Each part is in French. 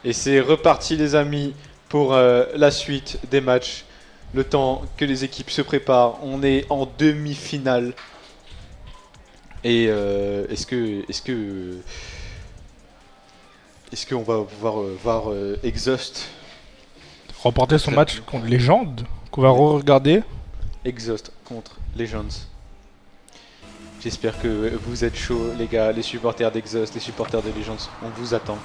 Et c'est reparti les amis pour la suite des matchs. Le temps que les équipes se préparent, on est en demi-finale. Et est-ce qu'on va pouvoir voir Exhaust remporter son match contre Legend, qu'on va re-regarder. Exhaust contre Legends. J'espère que vous êtes chauds les gars, les supporters d'Exhaust, les supporters de Legends, on vous attend.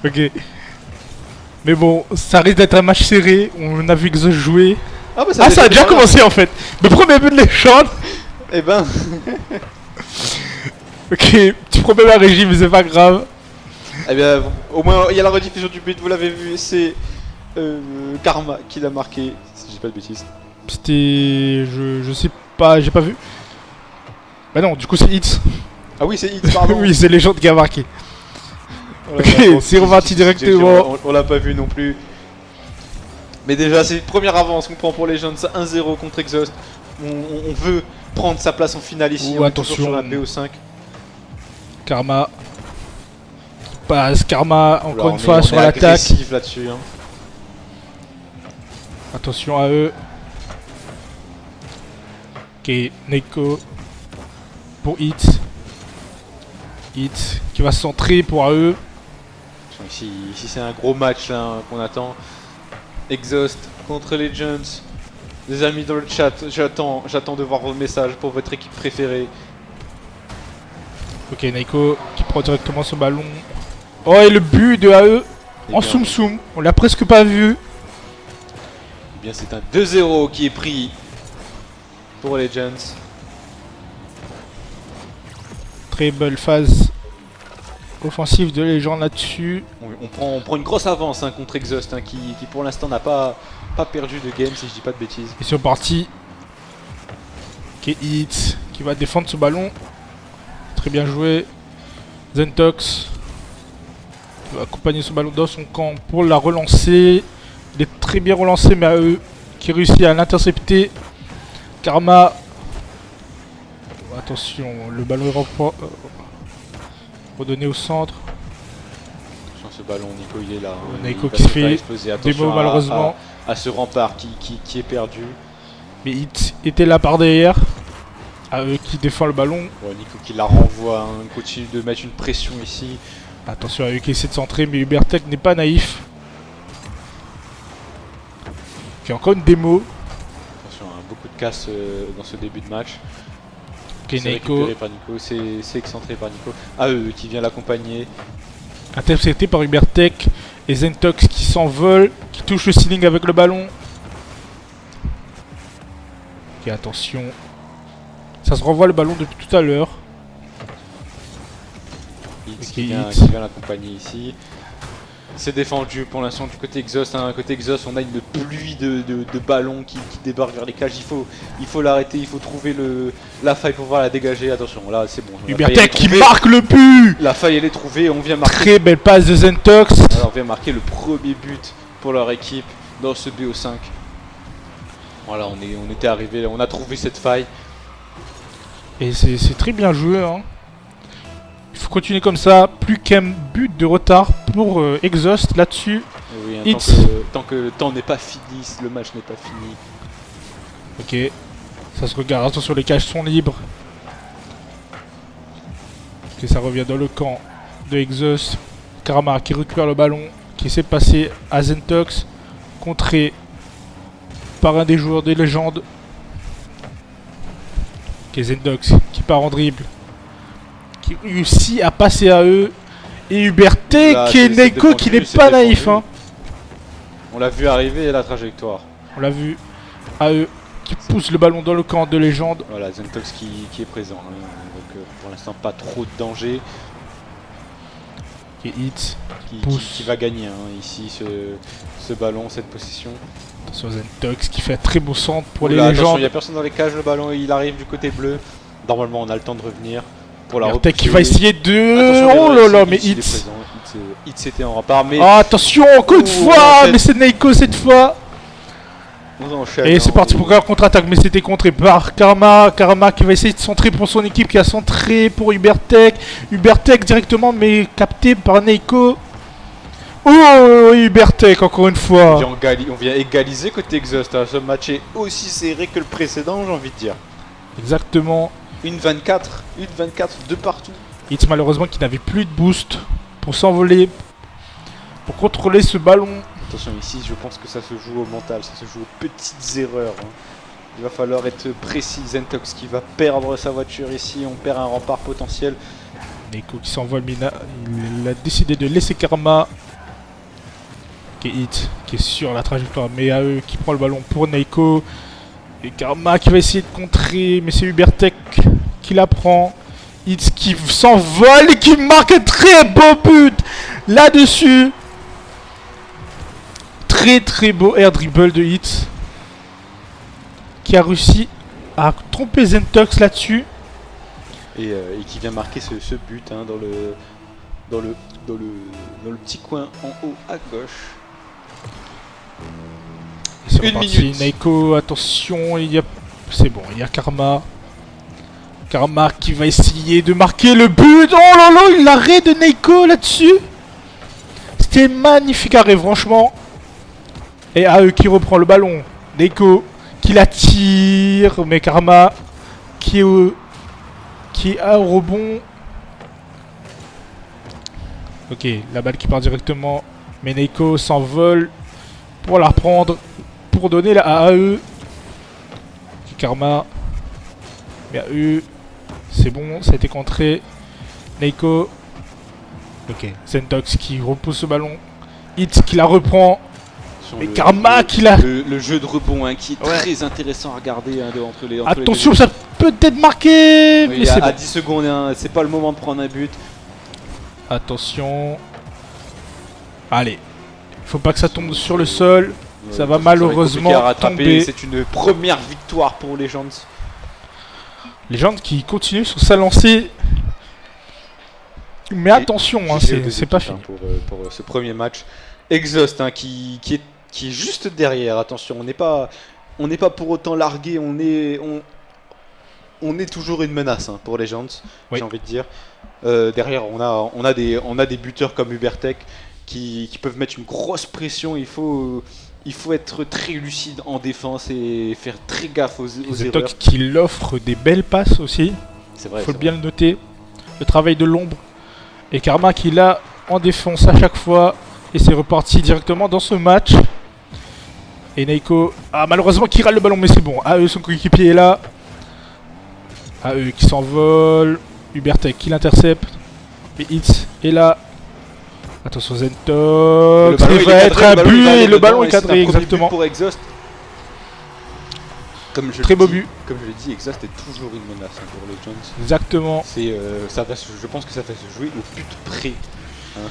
Ok. Mais bon, ça risque d'être un match serré, on a vu Exhaust jouer. Ah, bah, ça a déjà commencé en fait. Le premier but de Legend. Eh ben... Ok, petit problème à régime, mais c'est pas grave. Eh bien, au moins, il y a la rediffusion du but, vous l'avez vu, c'est Karma qui l'a marqué, si je dis pas de bêtises. C'était... Je sais pas, j'ai pas vu. Bah non, du coup c'est Hits. Ah oui, c'est Hits, pardon. Oui, c'est Legend qui a marqué. Ok, c'est reparti directement. On l'a pas vu non plus. Mais déjà, c'est une première avance qu'on prend pour Legends, 1-0 contre Exhaust. On veut prendre sa place en finale ici, on est toujours sur la BO5. Karma qui passe, Karma encore une fois sur l'attaque. l'attaque. Là-dessus. Hein. Attention à eux. Ok, Neko pour Hits. Hits qui va se centrer pour eux. Ici c'est un gros match là qu'on attend. Exhaust contre Legends. Les amis dans le chat, j'attends de voir vos messages pour votre équipe préférée. Ok, Neko qui prend directement ce ballon. Oh, et le but de AE en Soum Soum. On l'a presque pas vu. Eh bien, c'est un 2-0 qui est pris pour Legends. Très belle phase offensive de Legend là-dessus. On prend une grosse avance hein, contre Exhaust hein, qui pour l'instant n'a pas perdu de game si je dis pas de bêtises. Et c'est parti. Ok, Hits qui va défendre ce ballon. Très bien joué. Zentox qui va accompagner ce ballon dans son camp pour la relancer. Il est très bien relancé, mais AE qui réussit à l'intercepter. Karma. Attention, le ballon est redonné au centre. Sur ce ballon, Nico il est là. Hein. Nico qui se fait démo malheureusement. À ce rempart qui est perdu. Mais Hits était là par derrière. AE qui défend le ballon. Ouais, Nico qui la renvoie, hein, continue de mettre une pression ici. Attention à AE qui essaie de centrer, mais Ubertech n'est pas naïf. Ok, encore une démo. Attention, hein, beaucoup de casse dans ce début de match. Ok, c'est excentré par Nico. AE qui vient l'accompagner. Intercepté par Ubertech et Zentox qui s'envole, qui touche le ceiling avec le ballon. Ok, attention. Ça se renvoie le ballon depuis tout à l'heure. Qui vient l'accompagner ici. C'est défendu pour l'instant du côté Exhaust. Hein. Côté Exhaust, on a une pluie de ballons qui débarquent vers les cages. Il faut l'arrêter, il faut trouver la faille pour pouvoir la dégager. Attention, là c'est bon. Ubertech qui marque le but. La faille elle est trouvée, on vient marquer. Très belle passe de Zentox. Alors, on vient marquer le premier but pour leur équipe dans ce BO5. Voilà, on était arrivé, on a trouvé cette faille. Et c'est très bien joué. Hein. Il faut continuer comme ça. Plus qu'un but de retard pour Exhaust là-dessus. Oui, hein, tant que le temps n'est pas fini, le match n'est pas fini. Ok, ça se regarde. Attention, les cages sont libres. Ok, ça revient dans le camp de Exhaust. Karma qui récupère le ballon, qui essaie de passer à Zentox. Contré par un des joueurs des légendes. Ok, Zentox qui part en dribble. Qui réussit à passer à eux. Et Ubertech et Neko qui n'est pas naïf. Hein. On l'a vu arriver la trajectoire. On l'a vu à eux qui pousse le ballon dans le camp de légende. Voilà, Zentox qui est présent. Hein. Donc pour l'instant pas trop de danger. Et Hits qui va gagner hein, ici ce ballon, cette possession. Attention Zentox qui fait un très beau centre pour les légendes. légendes. Il n'y a personne dans les cages, le ballon il arrive du côté bleu. Normalement on a le temps de revenir. Pour la Ubertech qui va essayer de... Attention, oh là là, mais Hits. Hits était en rempart, mais... Oh, attention, encore une fois. Mais c'est Neko cette fois. On enchaîne, Et c'est hein, parti pour un contre-attaque, mais c'était contré par Karma. Karma qui va essayer de centrer pour son équipe, qui a centré pour Ubertech. Ubertech directement, mais capté par Neiko. Oh, Ubertech encore une fois. On vient égaliser côté Exhaust. Hein. Ce match est aussi serré que le précédent, j'ai envie de dire. Exactement. Une 24 de partout. Hitz malheureusement qui n'avait plus de boost pour s'envoler, pour contrôler ce ballon. Attention ici, je pense que ça se joue au mental, ça se joue aux petites erreurs. Hein. Il va falloir être précis. Zentox qui va perdre sa voiture ici, on perd un rempart potentiel. Neiko qui s'envole, mais il a décidé de laisser Karma. Qui est Hitz, qui est sur la trajectoire, mais à eux qui prend le ballon pour Neiko. Et Karma qui va essayer de contrer, mais c'est Ubertech qui la prend. Hitz qui s'envole et qui marque un très beau but là-dessus. Très beau air dribble de Hitz. Qui a réussi à tromper Zentox là-dessus. Et qui vient marquer ce but hein, dans le petit coin en haut à gauche. C'est Une reparti. minute. Neiko, attention, c'est bon, il y a Karma. Karma qui va essayer de marquer le but. Oh là là, l'arrêt de Neiko là-dessus. C'était magnifique arrêt, franchement. Et AE qui reprend le ballon. Neiko qui la tire, mais Karma qui a au rebond. Ok, la balle qui part directement. Mais Neiko s'envole pour la reprendre. Pour donner à AE. Karma. Mais AE. C'est bon, ça a été contré. Neiko. Ok. Zentox qui repousse ce ballon. Hitz qui la reprend. Mais Karma qui la... Le jeu de rebond hein, qui est très intéressant à regarder hein, entre les Attention, deux. ça peut être marqué. Oui, Mais c'est à bon. 10 secondes, hein, c'est pas le moment de prendre un but. Attention. Allez. Faut pas que ça tombe sur le sol. Ça va malheureusement tomber. C'est une première victoire pour les Legends. Legends qui continue sur sa lancée. Mais attention, hein, c'est pas fini. Pour ce premier match. Exhaust hein, qui est juste derrière. Attention, on n'est pas pour autant largué. On est toujours une menace hein, pour Legends. Oui. J'ai envie de dire. Derrière, on a des buteurs comme Ubertech qui peuvent mettre une grosse pression. Il faut être très lucide en défense et faire très gaffe aux erreurs. Zentox qui l'offre des belles passes aussi. C'est vrai. Faut bien le noter. Le travail de l'ombre. Et Karma qui l'a en défense à chaque fois. Et c'est reparti directement dans ce match. Et Neiko, malheureusement qui râle le ballon, mais c'est bon. AE, son coéquipier est là. AE qui s'envole. Ubertech qui l'intercepte. Et Hitz est là. Attention Zentox. Il va être un but et le ballon est cadré, exactement. Pour Exhaust. Très beau but. Comme je l'ai dit, Exhaust est toujours une menace hein, pour les Legends. Exactement. Je pense que ça va se jouer au but près. Hein,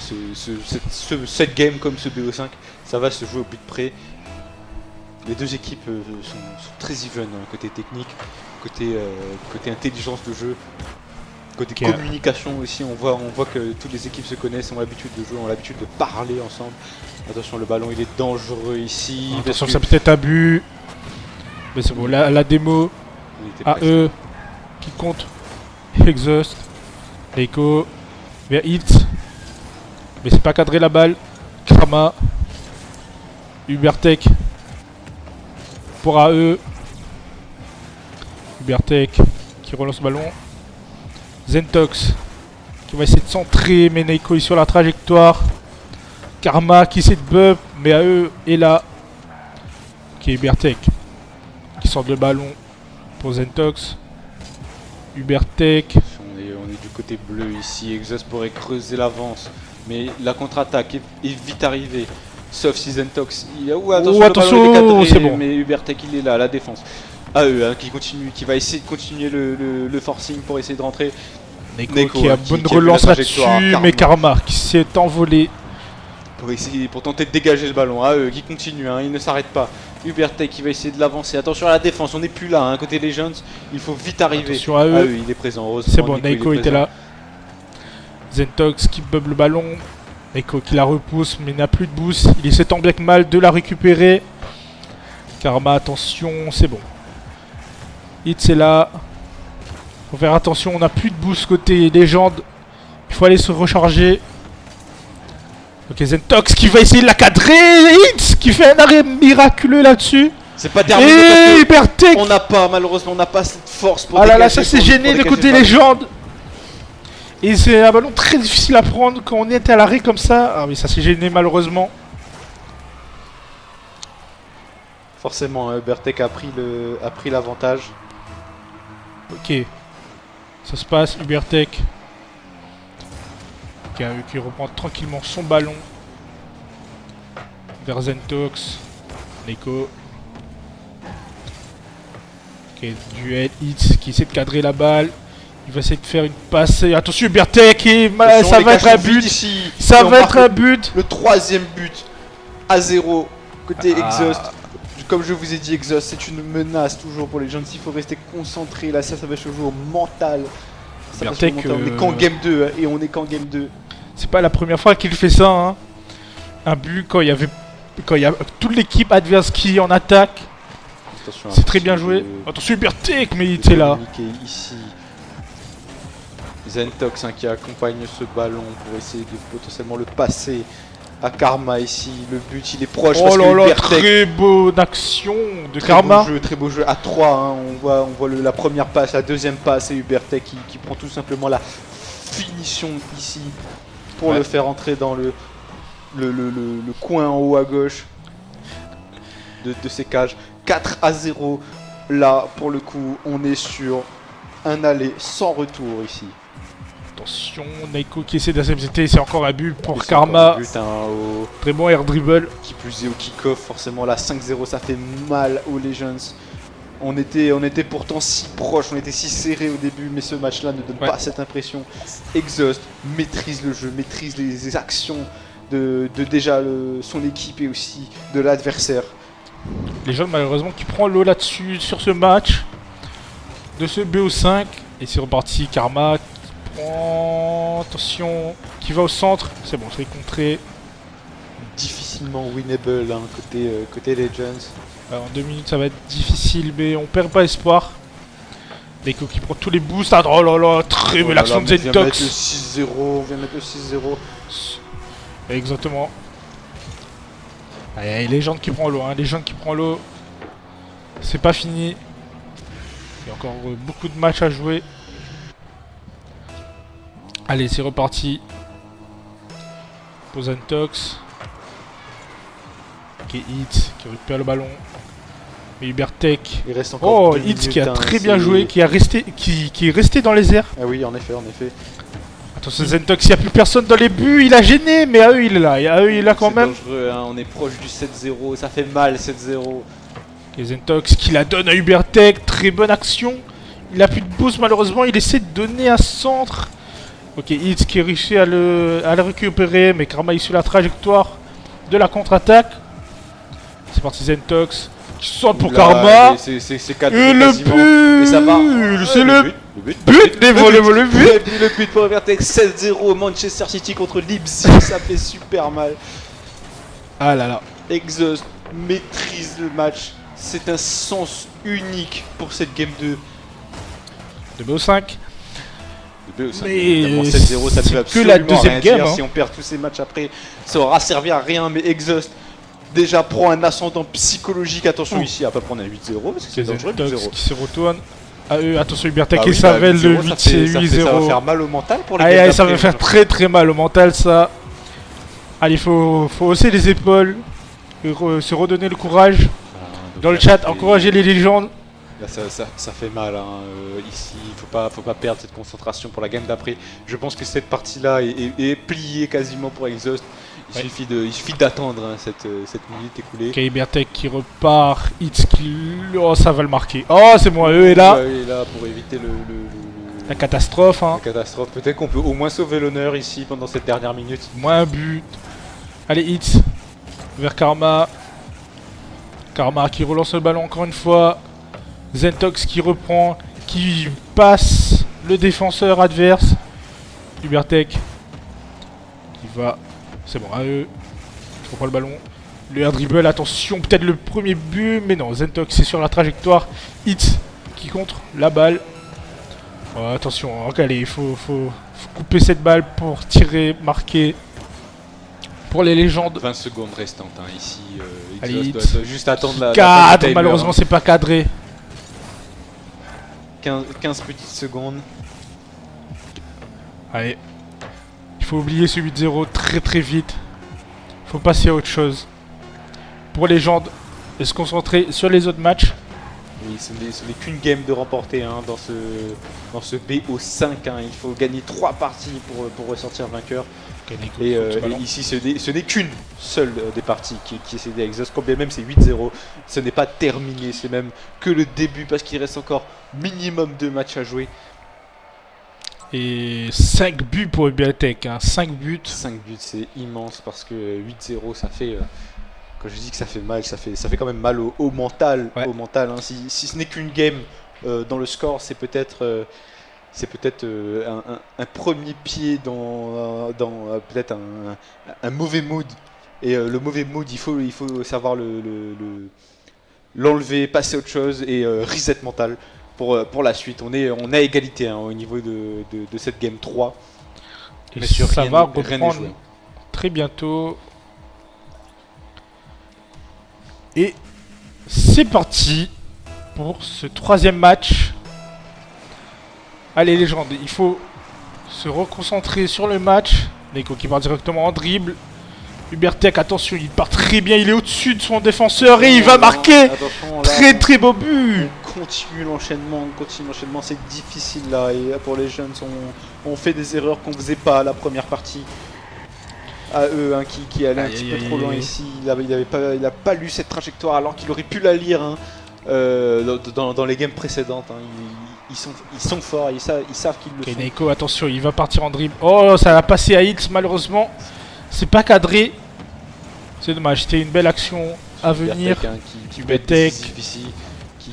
cette game comme ce BO5, ça va se jouer au but près. Les deux équipes sont très even, hein, côté technique, côté intelligence de jeu, côté communication aussi. On voit que toutes les équipes se connaissent, ont l'habitude de jouer, ont l'habitude de parler ensemble. Attention, le ballon il est dangereux ici. Attention, ça peut être un but. Mais c'est bon, la démo. AE qui compte. Exhaust. Neiko. Vers Hitz. Mais c'est pas cadré la balle. Karma. Ubertech. Pour AE. Ubertech qui relance le ballon. Zentox qui va essayer de centrer. Mais Neiko est sur la trajectoire. Karma qui essaie de bump. Mais AE est là. Qui est Ubertech. Qui sort le ballon pour Zentox. Ubertech. On est du côté bleu ici. Exhaust pourrait creuser l'avance. Mais la contre-attaque est vite arrivée. Sauf si Zentox. Attention, c'est bon. Mais Ubertech il est là, la défense. AE hein, qui va essayer de continuer le forcing pour essayer de rentrer. Neiko qui a bonne relance là-dessus. Mais Karma qui s'est envolé. Pour tenter de dégager le ballon. AE qui continue, hein, il ne s'arrête pas. Ubertech qui va essayer de l'avancer. Attention à la défense, on n'est plus là. Hein, côté Legends, il faut vite arriver. Attention à eux. Il est présent. C'est bon, Neiko était là. Zentox qui bub le ballon. Neiko qui la repousse mais n'a plus de boost. Il essaie tant bien que mal de la récupérer. Karma, attention, c'est bon. Hit, c'est là. Faut faire attention, on n'a plus de boost côté légende. Il faut aller se recharger. Ok, Zentox qui va essayer de la cadrer. Hit qui fait un arrêt miraculeux là-dessus. C'est pas terminé Et parce que Ubertech. on n'a pas, malheureusement, on n'a pas cette force pour Ah là là, dégager, ça c'est pour gêné le dégager côté le ballon. légende. Et c'est un ballon très difficile à prendre quand on est à l'arrêt comme ça. Ah oui, ça s'est gêné malheureusement. Forcément, Ubertech a pris l'avantage. Ok. Ça se passe, Ubertech. Qui reprend tranquillement son ballon. Vers Zentox. Neko. Ok, duel, Hit qui essaie de cadrer la balle. Il va essayer de faire une passe. Attention, Ubertech et ça va être un but. Ici, Ça et on va marque être un but. Le 3e but à 0 côté Ah. Exhaust. Comme je vous ai dit, Exhaust, c'est une menace toujours pour les gens. Il faut rester concentré. Là, ça va jouer au mental. Ça va jouer au Ubertech, mental. On est qu'en game 2 hein, et on est qu'en game 2. C'est pas la première fois qu'il fait ça. Hein. Un but quand il y a toute l'équipe adverse qui est en attaque. Attention, C'est très bien joué. Attention, Ubertech, mais il était là. Dominique est ici. Zentox qui accompagne ce ballon pour essayer de potentiellement le passer à Karma ici. Le but il est proche parce Oh que là là, Ubertech, très bonne action de très Karma. très beau jeu à 3. Hein. On voit la première passe, la deuxième passe et Ubertech qui prend tout simplement la finition ici pour le faire entrer dans le coin en haut à gauche de ces cages. 4-0. Là, pour le coup, on est sur un aller sans retour ici. Attention, Neko qui essaie d'intercepter, c'est encore un but pour Et c'est Karma. encore un but, hein, Très bon air dribble. qui plus est au kick-off, forcément là 5-0 ça fait mal aux Legends. On était pourtant si proches, on était si serrés au début, mais ce match-là ne donne pas cette impression. Exhaust maîtrise le jeu, maîtrise les actions de déjà son équipe et aussi de l'adversaire. Les jeunes malheureusement qui prend l'eau là-dessus sur ce match de ce BO5. Et c'est reparti, Karma qui prend... Attention, qui va au centre. C'est bon, c'est contré. Difficilement winnable hein, côté Legends. En 2 minutes ça va être difficile, mais on perd pas espoir. Neko qui prend tous les boosts. Ah, oh là là, très belle action de On vient mettre le Zentox. 6-0, on vient mettre le 6-0. Exactement. Allez, Légende qui prend l'eau, hein. Légende qui prend l'eau. C'est pas fini. Il y a encore beaucoup de matchs à jouer. Allez, c'est reparti. Pour Zentox. Ok, Hit qui récupère le ballon. Et Ubertech. Il reste encore Oh, 2 Hit qui minutes, a hein, très bien c'est- joué, qui est resté dans les airs. Ah oui, en effet. Attention, Zentox, il n'y a plus personne dans les buts, il a gêné, mais à eux il est là. Et à eux il est là quand C'est même. dangereux, hein, on est proche du 7-0, ça fait mal 7-0. Et Zentox qui la donne à Ubertech, très bonne action. Il a plus de boost malheureusement, il essaie de donner un centre. Ok, Hit qui réussit à le récupérer, mais Karma issu la trajectoire de la contre-attaque. C'est parti Zentox, qui saute pour Oula, Karma. C'est cadré Et le quasiment. but, Et ça va. c'est le but. but, le but. Le but pour Ubertech, 7-0 Manchester City contre Leipzig, ça fait super mal. Ah là là. Exhaust maîtrise le match. C'est un sens unique pour cette game 2. De BO5. Mais 7-0, ça ne c'est veut que la absolument deuxième rien game, dire. hein. Si on perd tous ces matchs après, ça aura servi à rien. Mais Exhaust déjà prend un ascendant psychologique. Attention Ouh. ici, à pas prendre un 8-0 parce que c'est dangereux. Zentox 8-0. qui se retourne. Ah, attention Ubertech Bah et oui, ça bah, va le 8-0, 8 ça fait- ça 8-0. va faire mal au mental pour les Aïe gars aïe, ça va d'après, faire très mal au mental ça. Allez, faut hausser les épaules, et se redonner le courage. donc Dans le là, chat, ça fait- encouragez les légendes. Là, ça fait mal hein. Ici. Faut pas perdre cette concentration pour la game d'après. Je pense que cette partie-là est pliée quasiment pour Exhaust. Il suffit d'attendre hein, cette minute écoulée. Ok, Ubertech qui repart, Hit qui... Oh, ça va le marquer. Oh, c'est bon, eux est là. Ouais, il est là pour éviter La catastrophe, hein. la catastrophe. Peut-être qu'on peut au moins sauver l'honneur ici pendant cette dernière minute. Moins un but. Allez, Hit. Vers Karma. Karma qui relance le ballon encore une fois. Zentox qui reprend, qui passe le défenseur adverse. Ubertech qui va... C'est bon, à eux. Je reprends le ballon. Le air dribble, attention, peut-être le premier but, mais non, Zentox c'est sur la trajectoire. Hit qui contre la balle. Oh, attention, allez, il faut couper cette balle pour tirer, marquer pour les légendes. 20 secondes restantes ici. Allez, Exhaust doit juste attendre la cadre, timer, malheureusement c'est pas cadré. 15 petites secondes. Allez, il faut oublier ce 8-0 très vite. Faut passer à autre chose. Pour Légende, et se concentrer sur les autres matchs. Oui, ce n'est qu'une game de remporter dans ce BO5. Il faut gagner 3 parties pour ressortir vainqueur. Et ici, ce n'est qu'une seule des parties qui est cédée à Exhaust. Quand bien même c'est 8-0, ce n'est pas terminé. C'est même que le début parce qu'il reste encore minimum 2 matchs à jouer. Et 5 buts pour Ubiatech. 5 buts. 5 buts, c'est immense parce que 8-0, ça fait... Quand je dis que ça fait mal, ça fait quand même mal au mental. Ouais. Au mental si ce n'est qu'une game dans le score, c'est peut-être un premier pied dans peut-être un mauvais mood. Et le mauvais mood, il faut savoir l'enlever, passer à autre chose et reset mental pour la suite. On est à égalité au niveau de cette game 3. Et mais sur ça rien, va rien n'est reprendre joué. très bientôt. Et c'est parti pour ce 3e match. Allez Légende, il faut se reconcentrer sur le match. Neko qui part directement en dribble. Ubertech, attention, il part très bien, il est au-dessus de son défenseur et il va marquer. Très beau but. On continue l'enchaînement, c'est difficile là. Et pour les jeunes, on fait des erreurs qu'on faisait pas la première partie. À eux, qui allait un petit peu trop loin ici. Il a pas lu cette trajectoire alors qu'il aurait pu la lire dans les games précédentes. Ils sont forts, ils savent qu'ils le font. Neko, attention, il va partir en dribble. Oh, ça va passer à Hits, malheureusement. C'est pas cadré. C'est dommage, c'était une belle action à venir. Ubertech,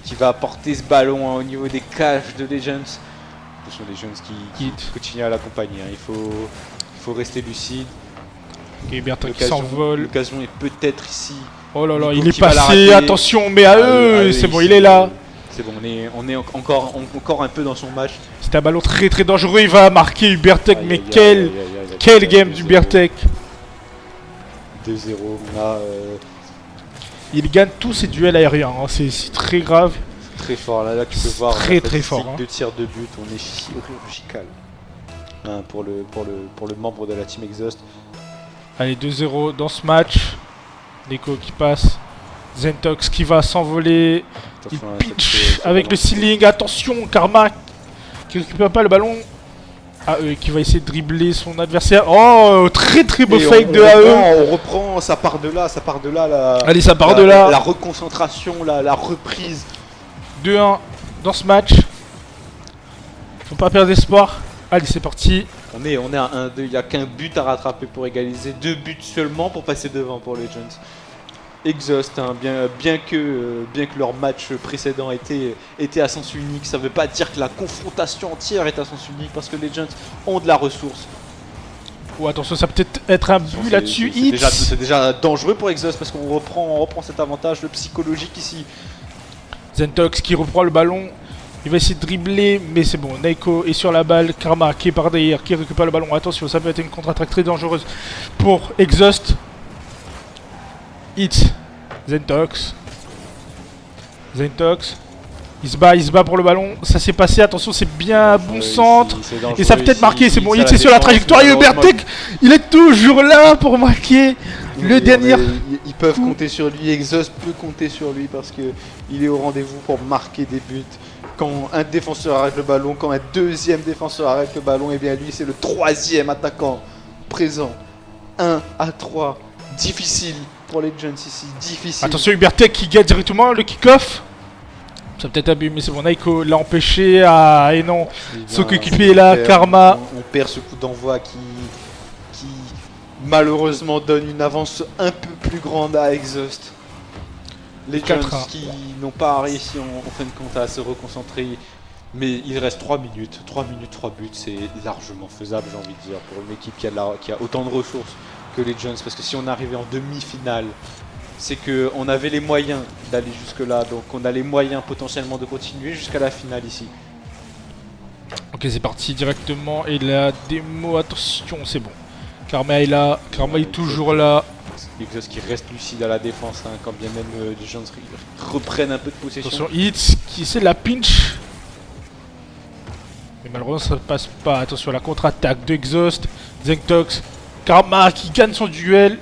qui va apporter ce ballon au niveau des cages de Legends. Ce sont des Legends qui continuent à l'accompagner. Il faut rester lucide. Ubertech qui s'envole. L'occasion est peut-être ici. Oh là là, il est passé, attention, mais à eux, c'est bon, il est là. C'est bon, on est encore un peu dans son match. C'est un ballon très dangereux, il va marquer Ubertech, mais quel game d'Ubertech. 2-0, là. Il gagne tous ses duels aériens, c'est très grave. Très fort, là tu peux voir très fort. De tir de but, on est chirurgical pour le membre de la team Exhaust. Allez, 2-0 dans ce match. Neko qui passe. Zentox qui va s'envoler. Il pitch avec le ceiling. Attention, Karma qui récupère pas le ballon. AE qui va essayer de dribbler son adversaire. Oh, très beau fake de AE. On reprend, ça part de là. Allez, ça part de là. La reconcentration, la reprise. 2-1 dans ce match. Faut pas perdre espoir. Allez, c'est parti. On est à 1-2, il n'y a qu'un but à rattraper pour égaliser. 2 buts seulement pour passer devant pour Legends. Exhaust, bien que leur match précédent était à sens unique, ça ne veut pas dire que la confrontation entière est à sens unique parce que Legends ont de la ressource. Oh, attention, ça peut être un but là-dessus. C'est déjà dangereux pour Exhaust parce qu'on reprend cet avantage, le psychologique ici. Zentox qui reprend le ballon. Il va essayer de dribbler, mais c'est bon. Neko est sur la balle. Karma qui est par derrière, qui récupère le ballon. Attention, ça peut être une contre-attaque très dangereuse pour Exhaust. Hit. Zentox. Il se bat pour le ballon. Ça s'est passé. Attention, c'est bien bon centre. Et ça peut être marqué. C'est bon. Hit, c'est sur la trajectoire. Et Ubertech, il est toujours là pour marquer. Le dernier. Ils peuvent compter sur lui. Exhaust peut compter sur lui parce qu'il est au rendez-vous pour marquer des buts. Quand un défenseur arrête le ballon, quand un deuxième défenseur arrête le ballon, et bien lui c'est le 3e attaquant présent. 1 à 3. Difficile pour les Legends ici. Difficile. Attention, Ubertech qui gagne directement le kick-off. Ça peut être un but, mais c'est bon. Neko l'a empêché. Ah, et non. Son coéquipier est là. Karma. On perd ce coup d'envoi qui malheureusement donne une avance un peu plus grande à Exhaust. Les Legends qui n'ont pas réussi en fin de compte à se reconcentrer, mais il reste 3 minutes, 3 buts, c'est largement faisable j'ai envie de dire pour une équipe qui a autant de ressources que les Legends, parce que si on arrivait en demi-finale c'est que on avait les moyens d'aller jusque là, donc on a les moyens potentiellement de continuer jusqu'à la finale ici. Ok, c'est parti directement. Et la démo, attention, c'est bon. Karma est là, Karma est toujours là. Exos qui reste lucide à la défense, hein, quand bien même les gens reprennent un peu de possession. Attention, Hits qui c'est la pinch. Mais malheureusement ça ne passe pas. Attention à la contre-attaque de Exhaust. Zentox. Karma qui gagne son duel.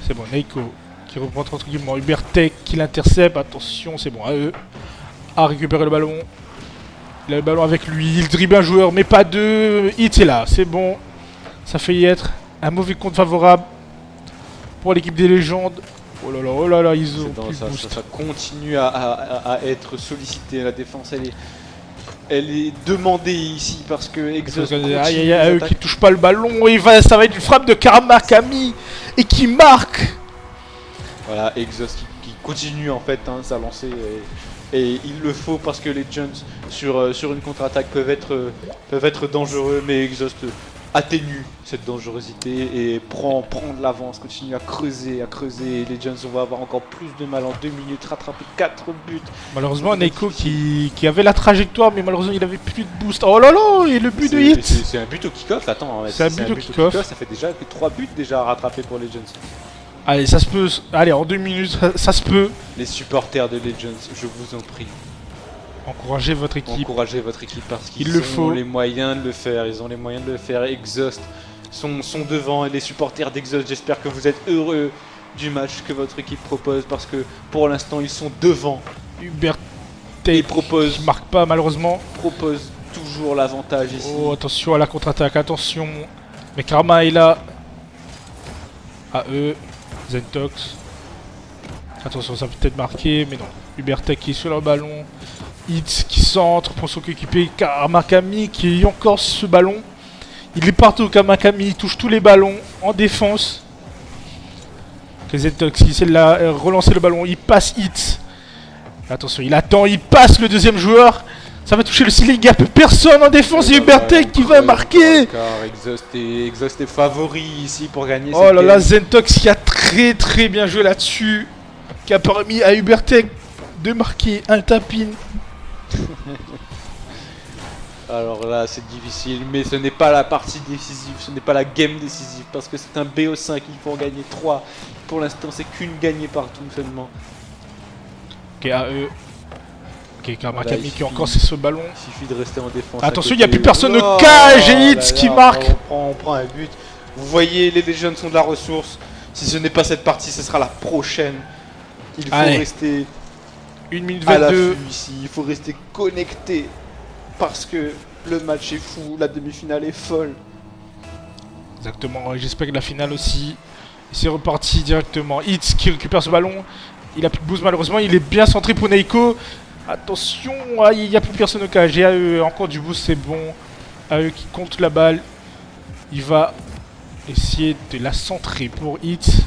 C'est bon, Neiko qui reprend tranquillement. Ubertech qui l'intercepte. Attention, c'est bon, à eux. A récupérer le ballon. Il a le ballon avec lui. Il dribble un joueur, mais pas deux. Hits est là, c'est bon. Ça fait y être un mauvais compte favorable pour l'équipe des légendes. Oh là là, ils ont plus de boost. Ça continue à être sollicité. La défense, elle est demandée ici parce que Exhaust aïe, eux qui touchent pas le ballon. Et ça va être une frappe de Karma Kami et qui marque. Voilà, Exhaust qui continue en fait sa lancée. Et il le faut parce que les Jones sur une contre-attaque peuvent être dangereux, mais Exhaust atténue cette dangerosité et prend de l'avance, continue à creuser. Et les Jones, on va avoir encore plus de mal en 2 minutes, rattraper 4 buts. Malheureusement, Neiko qui avait la trajectoire, mais malheureusement il avait plus de boost. Oh là là, et le but de Hit. C'est un but au kick-off, attends. C'est un but au kick-off. Ça fait déjà 3 buts déjà à rattraper pour les Jones. Allez, ça se peut. Allez, en 2 minutes, ça se peut. Les supporters de Legends, je vous en prie. Encouragez votre équipe. Encouragez votre équipe parce qu'ils ont les moyens de le faire. Ils ont les moyens de le faire. Exhaust sont devant et les supporters d'Exhaust, j'espère que vous êtes heureux du match que votre équipe propose parce que pour l'instant ils sont devant. Ubertech qui marque pas malheureusement. Propose toujours l'avantage ici. Oh, attention à la contre-attaque, attention. Mais Karma est là. À eux. Zentox. Attention, ça peut peut-être marquer, mais non. Ubertech qui est sur le ballon. Hits qui centre pour son coéquipier. Karma Kami qui a encore ce ballon. Il est partout, Karma Kami. Il touche tous les ballons en défense. Zentox qui essaie de relancer le ballon. Il passe Hits. Attention, il attend. Il passe le deuxième joueur. Ça va toucher le ceiling. Il n'y a plus personne en défense. Et Ubertech qui va marquer. Exhaust est favori ici pour gagner. Oh là là, Zentox qui a très bien joué là-dessus. Qui a permis à Ubertech de marquer un tapin. Alors là, c'est difficile, mais ce n'est pas la partie décisive, ce n'est pas la game décisive, parce que c'est un BO5, il faut en gagner 3. Pour l'instant, c'est qu'une gagnée partout seulement. Ok, à eux. Ok, Karma Kami qui encore c'est ce ballon. Il suffit de rester en défense. Attention, il n'y a plus personne au cage et Hits qui marque. On prend un but. Vous voyez, les Legends sont de la ressource. Si ce n'est pas cette partie, ce sera la prochaine. Il faut rester 1 minute 22 à l'affût ici. Il faut rester connecté. Parce que le match est fou, la demi-finale est folle. Exactement, j'espère que la finale aussi. C'est reparti directement. Hits qui récupère ce ballon. Il a plus de boost malheureusement, il est bien centré pour Neiko. Attention, il n'y a plus personne au cage. Et à eux, encore du boost, c'est bon. À eux qui compte la balle. Il va essayer de la centrer pour Hits.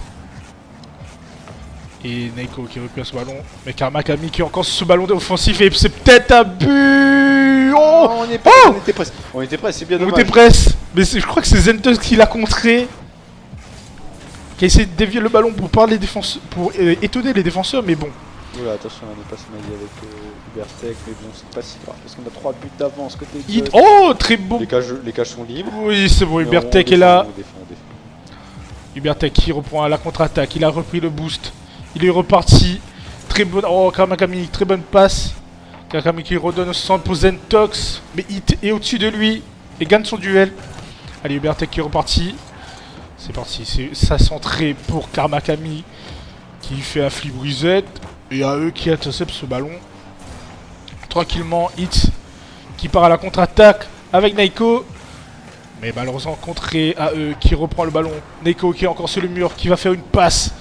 Et Neiko qui récupère ce ballon. Mais Karma Kami qui a encore ce ballon offensif. Et c'est peut-être un but. Oh, on était presque. On était presque, c'est bien dommage. On était presque. Mais je crois que c'est Zentox qui l'a contré. Qui a essayé de dévier le ballon pour étonner les défenseurs. Mais bon. Oui, attention, on n'est pas se mailler avec Ubertech. Mais bon, c'est pas si grave. Parce qu'on a 3 buts d'avance côté. Oh, très beau. Les cages sont libres. Oui, c'est bon. Ubertech est là. Ubertech qui reprend à la contre-attaque. Il a repris le boost. Il est reparti. Très bonne. Oh, Karma Kami, très bonne passe. Karma Kami qui redonne au centre pour Zentox. Mais Hit est au-dessus de lui. Et gagne son duel. Allez, Ubertech qui est reparti. C'est parti. C'est sa centrée pour Karma Kami. Qui fait un flip reset. Et à eux qui interceptent ce ballon. Tranquillement, Hit qui part à la contre-attaque avec Neiko. Mais malheureusement, contré à eux qui reprend le ballon. Neiko qui est encore sur le mur. Qui va faire une passe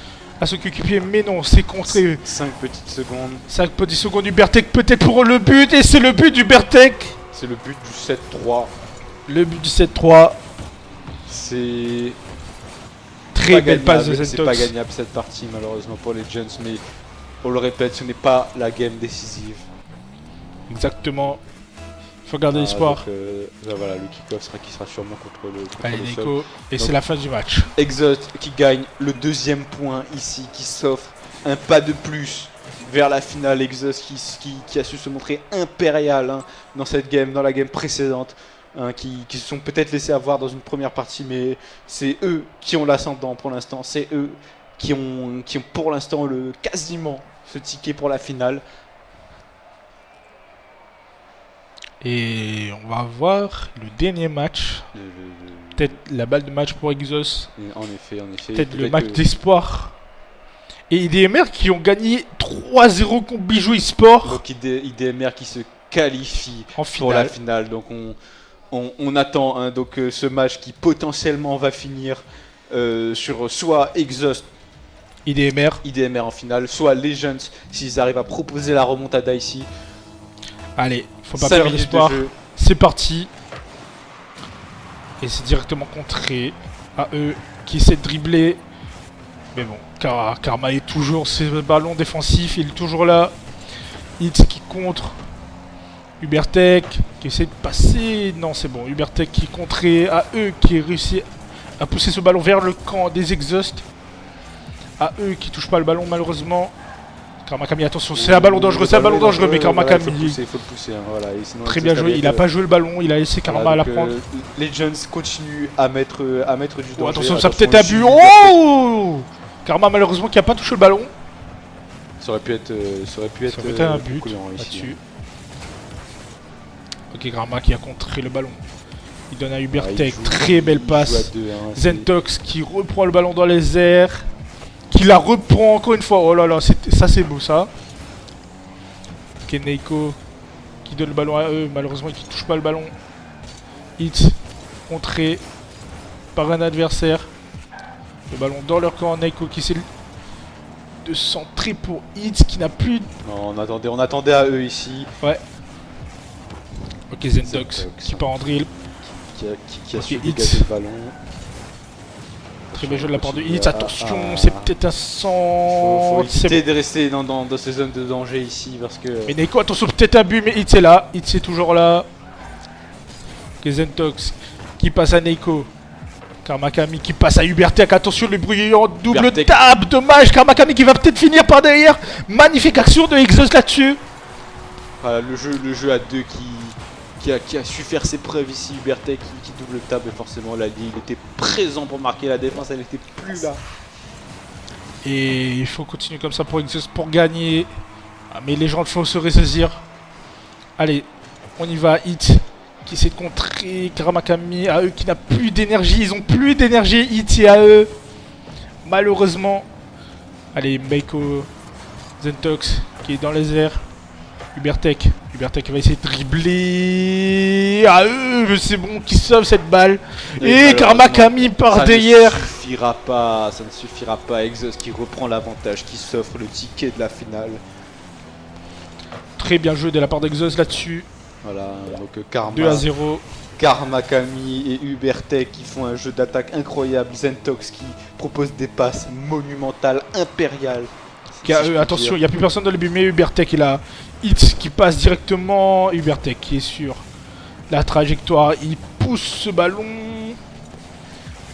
à son coéquipier, mais non, c'est contré. 5 petites secondes. 5 petites secondes d'Ubertech, peut-être pour le but, et c'est le but d'Ubertech. C'est le but du 7-3. Le but du 7-3. C'est très belle passe de Zentox. C'est pas gagnable cette partie, malheureusement, pour les Jones, mais on le répète, ce n'est pas la game décisive. Exactement. faut garder l'espoir. Là, voilà, le kick-off sera sûrement contre le Allez, sol. Neiko, et Donc, c'est la fin du match. Exhaust qui gagne le 2e point ici, qui s'offre un pas de plus vers la finale. Exhaust qui a su se montrer impérial hein, dans cette game, dans la game précédente, hein, qui se sont peut-être laissés avoir dans une première partie, mais c'est eux qui ont l'ascendant pour l'instant. C'est eux qui ont pour l'instant quasiment ce ticket pour la finale. Et on va voir le dernier match. Peut-être la balle de match pour Exhaust. En effet. Peut-être le match d'espoir. Et IDMR qui ont gagné 3-0 contre Bijou eSport. Donc IDMR qui se qualifie en pour la finale. Donc on attend hein, donc, ce match qui potentiellement va finir sur soit Exhaust IDMR en finale, soit Legends s'ils arrivent à proposer la remontada ici. Allez, faut pas perdre d'espoir. C'est parti. Et c'est directement contré. À eux qui essaient de dribbler. Mais bon, Karma est toujours ses ballons défensifs. Il est toujours là. Hits qui contre. Ubertech qui essaie de passer. Non, c'est bon. Ubertech qui est contré. À eux qui réussit à pousser ce ballon vers le camp des Exhaust. À eux qui touchent pas le ballon malheureusement. Karmakami, attention, c'est un ballon dangereux, mais Karmakami. Il faut le pousser, hein, voilà. Et sinon, très bien joué, il a pas joué le ballon, il a laissé Karma à la prendre. Legends continue à mettre du danger. Attention, ça peut être un but. Oh Karma malheureusement qui a pas touché le ballon. Ça aurait pu être un but là-dessus. Ok, Karma qui a contré le ballon. Il donne à Ubertech, très belle passe. Zentox qui reprend le ballon dans les airs. Qui la reprend encore une fois. Oh là là, ça c'est beau ça. Ok, Neiko qui donne le ballon à eux. Malheureusement, qui ne touche pas le ballon. Hit contré par un adversaire. Le ballon dans leur camp. Neiko qui essaie de centrer pour Hit qui n'a plus. Non, on attendait à eux ici. Ouais. Ok, Zentox qui part en drill. Qui a su dégager le ballon. Très bien jeu de la part de Hits, attention, c'est peut-être un centre. Faut éviter de rester dans ces zones de danger ici parce que... Mais Neiko, attention, peut-être un but, mais Hits est là, Hits est toujours là. Ok, Zentox qui passe à Neiko. Karmakami qui passe à Ubertech, attention le bruyant double table, dommage, Karmakami qui va peut-être finir par derrière. Magnifique action de Exhaust là-dessus. Voilà, le jeu à deux qui a su faire ses preuves ici, Ubertech qui double table, et forcément là il était présent pour marquer la défense, elle n'était plus là. Et il faut continuer comme ça pour Exhaust pour gagner. Ah, mais les gens il faut se ressaisir. Allez, on y va, Hit qui essaie de contrer Karmakami, à eux qui n'a plus d'énergie, ils ont plus d'énergie, Hit et à eux. Malheureusement. Allez, Meiko, Zentox qui est dans les airs. Ubertech va essayer de dribbler. Ah eux, c'est bon, qui sauve cette balle. Et Karmakami par derrière. Ça ne suffira pas. Exhaust qui reprend l'avantage, qui s'offre le ticket de la finale. Très bien joué de la part d'Exhaust là-dessus. Voilà, donc Karma. 2-0. Karmakami et Ubertech qui font un jeu d'attaque incroyable. Zentox qui propose des passes monumentales, impériales. Attention, il n'y a plus personne dans le but, mais Ubertech est là. Hit qui passe directement. Ubertech qui est sur la trajectoire. Il pousse ce ballon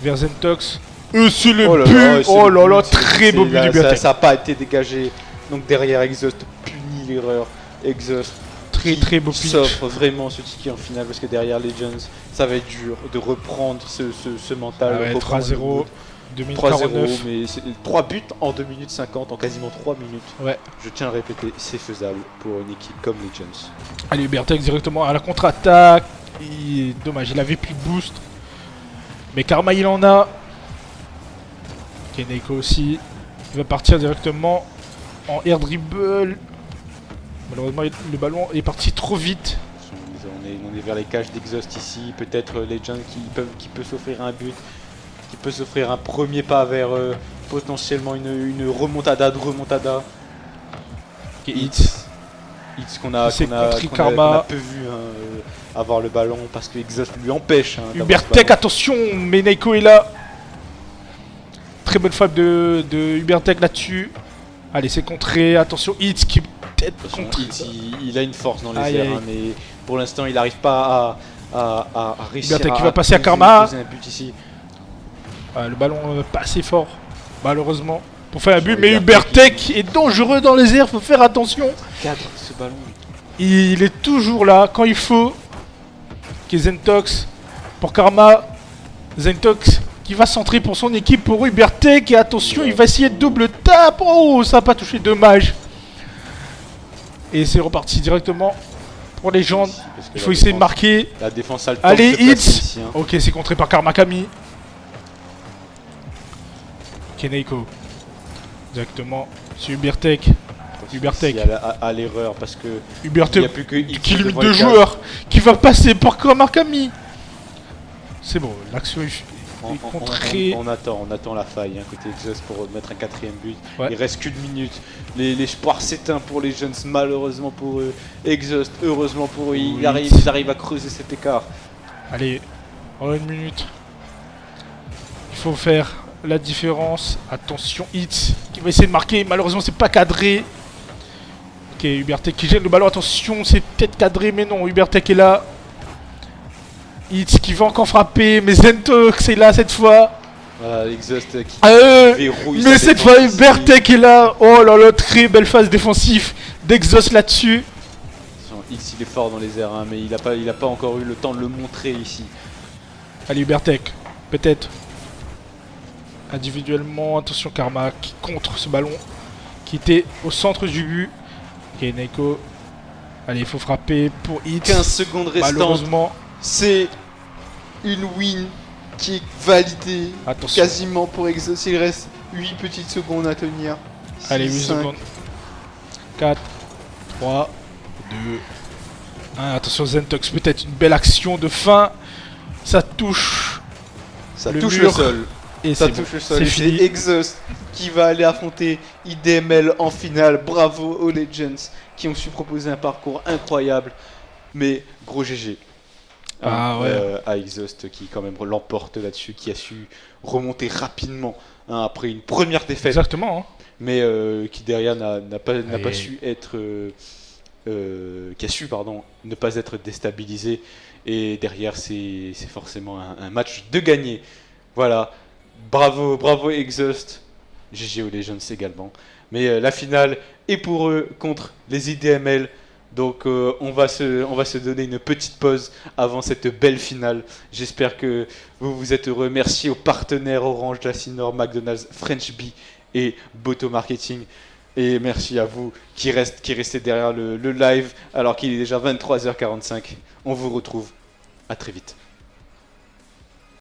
vers Zentox. C'est le but. Oh là là, très beau but d'Ubertech. Ça n'a pas été dégagé. Donc derrière, Exhaust punit l'erreur. Exhaust très beau but. S'offre vraiment ce ticket en finale parce que derrière Legends, ça va être dur de reprendre ce mental. Ah ouais, 3-0. 3-0, mais 3 buts en 2 minutes 50, en quasiment 3 minutes. Ouais. Je tiens à répéter, c'est faisable pour une équipe comme Legends. Allez, Ubertech directement à la contre-attaque. Dommage, il avait plus de boost. Mais Karma, il en a. Ok, Neiko aussi. Il va partir directement en air dribble. Malheureusement, le ballon est parti trop vite. On est vers les cages d'Exhaust ici. Peut-être Legends qui peut s'offrir un but. Qui peut s'offrir un premier pas vers potentiellement une remontada de remontada. Okay, Hits qu'on a peu vu avoir le ballon parce que Exhaust lui empêche. Ubertech, attention, mais Neiko est là. Très bonne frappe de Ubertech là-dessus. Allez, c'est contré. Attention, Hits qui tête Attention, contre. il a une force dans les Aïe, airs, aïe. hein, mais pour l'instant il n'arrive pas à réussir Ubertech qui à va passer à poser- Karma. poser un but ici. Le ballon pas assez fort, malheureusement, pour faire un but. Sur Mais Ubertech, Ubertech est dangereux dans les airs, faut faire attention. Cadre ce ballon. Il est toujours là quand il faut. Qui est Zentox pour Karma. Zentox qui va centrer pour son équipe pour Ubertech. Et attention, il va essayer de double tape. Oh, ça n'a pas touché, dommage. Et c'est reparti directement pour les gens. Parce que Il la faut essayer de défense- marquer. La défense a le temps Allez, de se placer hits. ici, hein. Ok, c'est contré par Karma Kami. Keneiko. Directement sur Ubertech. Ubertech. Ici, à l'erreur parce que il n'y Ubertech a plus que X qui limite devant deux les cages. joueurs. Qui va passer par Karma Kami. C'est bon, l'action est contrée. On attend la faille hein, côté Exhaust pour mettre un 4ème but. Ouais. Il reste qu'une minute. L'espoir s'éteint pour les jeunes, malheureusement pour eux. Exhaust, heureusement pour eux, Oui. ils arrivent à creuser cet écart. Allez, en une minute. Il faut faire la différence. Attention, Hits qui va essayer de marquer. Malheureusement, c'est pas cadré. Ok, Ubertech qui gêne le ballon. Attention, c'est peut-être cadré, mais non. Ubertech est là. Hits qui va encore frapper. Mais Zentox est là cette fois. Voilà, Exhaust qui verrouille Mais sa cette fois, défense ici. Ubertech est là. Oh là là, très belle phase défensive d'Exhaust là-dessus. Attention, X il est fort dans les airs, hein, mais il a pas encore eu le temps de le montrer ici. Allez, Ubertech, peut-être. Individuellement, attention Karma qui contre ce ballon qui était au centre du but. Ok, Neiko. Allez, il faut frapper pour Hits. 15 secondes restantes, Malheureusement, c'est une win qui est validée attention. quasiment pour Exhaust. Il reste 8 petites secondes à tenir. Allez, 8 6, 5. secondes. 4, 3, 2, 1. Attention, Zentox, peut-être une belle action de fin. Ça touche. Ça Le touche mur. le sol. Et Ça c'est touche bon. le sol. C'est Et fini. c'est Exhaust qui va aller affronter IDML en finale. Bravo aux Legends qui ont su proposer un parcours incroyable. Mais gros GG. Ah ouais. À Exhaust qui quand même l'emporte là-dessus, qui a su remonter rapidement hein, après une première défaite, Exactement. Hein. mais qui derrière n'a pas Et- su être, qui a su pardon ne pas être déstabilisé. Et derrière c'est forcément un match de gagné. Voilà, bravo Exhaust, GG aux Legends également. Mais la finale est pour eux contre les IDML. Donc on va se donner une petite pause avant cette belle finale. J'espère que vous êtes heureux. Merci aux partenaires Orange, Lacinor, McDonald's, French Bee et Boto Marketing. Et merci à vous qui restez derrière le live alors qu'il est déjà 23h45. On vous retrouve. À très vite.